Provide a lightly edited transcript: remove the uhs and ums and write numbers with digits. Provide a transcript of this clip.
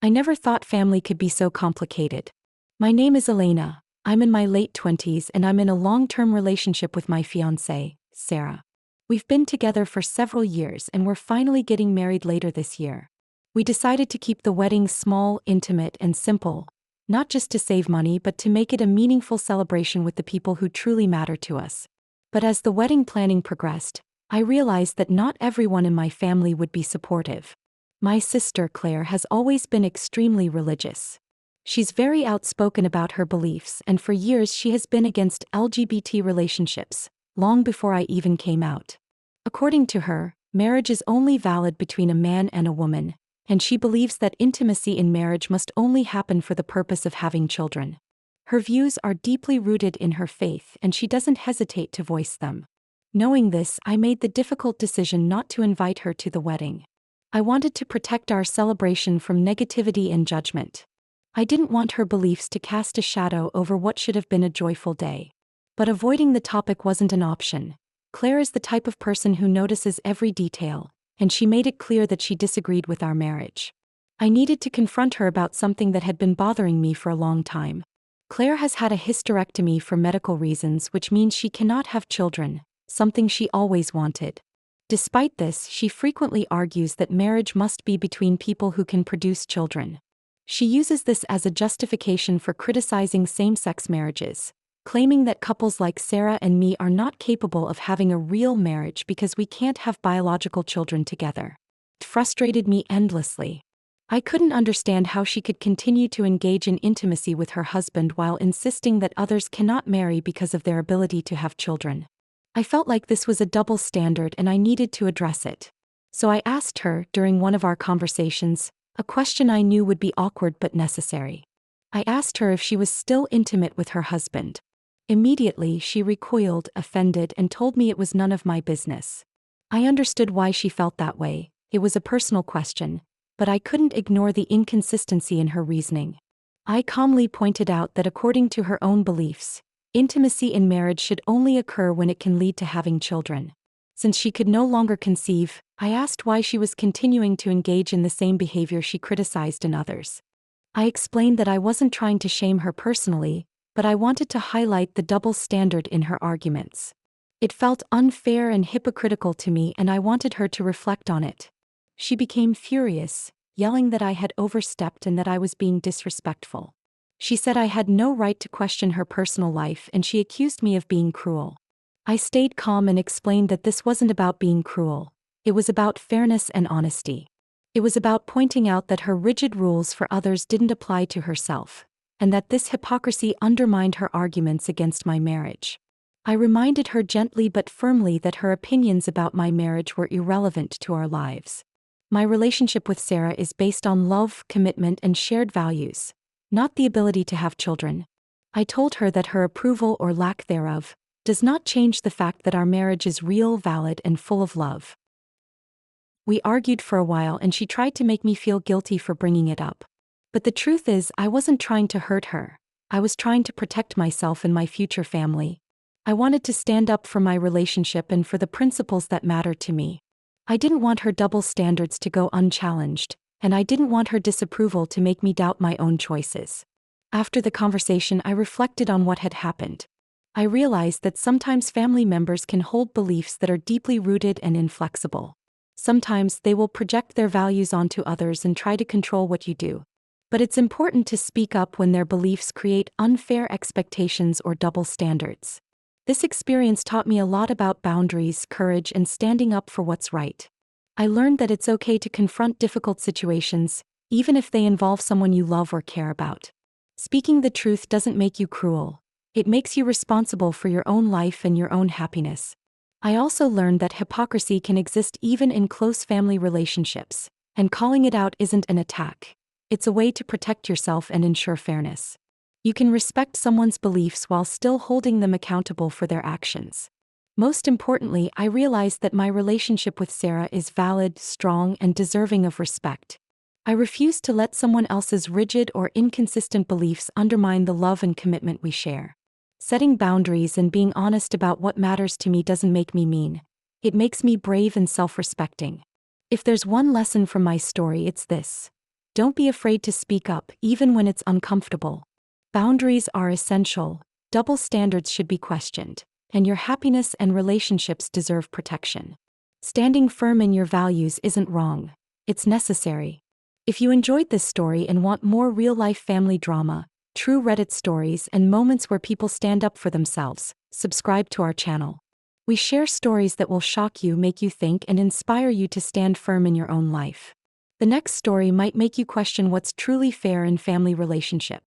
I never thought family could be so complicated. My name is Elena, I'm in my late 20s and I'm in a long-term relationship with my fiancée, Sarah. We've been together for several years and we're finally getting married later this year. We decided to keep the wedding small, intimate, and simple, not just to save money but to make it a meaningful celebration with the people who truly matter to us. But as the wedding planning progressed, I realized that not everyone in my family would be supportive. My sister Claire has always been extremely religious. She's very outspoken about her beliefs and for years she has been against LGBT relationships, long before I even came out. According to her, marriage is only valid between a man and a woman, and she believes that intimacy in marriage must only happen for the purpose of having children. Her views are deeply rooted in her faith and she doesn't hesitate to voice them. Knowing this, I made the difficult decision not to invite her to the wedding. I wanted to protect our celebration from negativity and judgment. I didn't want her beliefs to cast a shadow over what should have been a joyful day. But avoiding the topic wasn't an option. Claire is the type of person who notices every detail, and she made it clear that she disagreed with our marriage. I needed to confront her about something that had been bothering me for a long time. Claire has had a hysterectomy for medical reasons, which means she cannot have children, something she always wanted. Despite this, she frequently argues that marriage must be between people who can produce children. She uses this as a justification for criticizing same-sex marriages, claiming that couples like Sarah and me are not capable of having a real marriage because we can't have biological children together. It frustrated me endlessly. I couldn't understand how she could continue to engage in intimacy with her husband while insisting that others cannot marry because of their ability to have children. I felt like this was a double standard and I needed to address it. So I asked her, during one of our conversations, a question I knew would be awkward but necessary. I asked her if she was still intimate with her husband. Immediately, she recoiled, offended, and told me it was none of my business. I understood why she felt that way. It was a personal question, but I couldn't ignore the inconsistency in her reasoning. I calmly pointed out that according to her own beliefs, intimacy in marriage should only occur when it can lead to having children. Since she could no longer conceive, I asked why she was continuing to engage in the same behavior she criticized in others. I explained that I wasn't trying to shame her personally, but I wanted to highlight the double standard in her arguments. It felt unfair and hypocritical to me and I wanted her to reflect on it. She became furious, yelling that I had overstepped and that I was being disrespectful. She said I had no right to question her personal life and she accused me of being cruel. I stayed calm and explained that this wasn't about being cruel. It was about fairness and honesty. It was about pointing out that her rigid rules for others didn't apply to herself, and that this hypocrisy undermined her arguments against my marriage. I reminded her gently but firmly that her opinions about my marriage were irrelevant to our lives. My relationship with Sarah is based on love, commitment, and shared values, not the ability to have children. I told her that her approval or lack thereof does not change the fact that our marriage is real, valid, and full of love. We argued for a while and she tried to make me feel guilty for bringing it up. But the truth is, I wasn't trying to hurt her. I was trying to protect myself and my future family. I wanted to stand up for my relationship and for the principles that matter to me. I didn't want her double standards to go unchallenged, and I didn't want her disapproval to make me doubt my own choices. After the conversation, I reflected on what had happened. I realized that sometimes family members can hold beliefs that are deeply rooted and inflexible. Sometimes they will project their values onto others and try to control what you do. But it's important to speak up when their beliefs create unfair expectations or double standards. This experience taught me a lot about boundaries, courage, and standing up for what's right. I learned that it's okay to confront difficult situations, even if they involve someone you love or care about. Speaking the truth doesn't make you cruel. It makes you responsible for your own life and your own happiness. I also learned that hypocrisy can exist even in close family relationships, and calling it out isn't an attack. It's a way to protect yourself and ensure fairness. You can respect someone's beliefs while still holding them accountable for their actions. Most importantly, I realized that my relationship with Sarah is valid, strong, and deserving of respect. I refuse to let someone else's rigid or inconsistent beliefs undermine the love and commitment we share. Setting boundaries and being honest about what matters to me doesn't make me mean. It makes me brave and self-respecting. If there's one lesson from my story, it's this. Don't be afraid to speak up, even when it's uncomfortable. Boundaries are essential, double standards should be questioned, and your happiness and relationships deserve protection. Standing firm in your values isn't wrong, it's necessary. If you enjoyed this story and want more real-life family drama, true Reddit stories, and moments where people stand up for themselves, subscribe to our channel. We share stories that will shock you, make you think, and inspire you to stand firm in your own life. The next story might make you question what's truly fair in family relationships.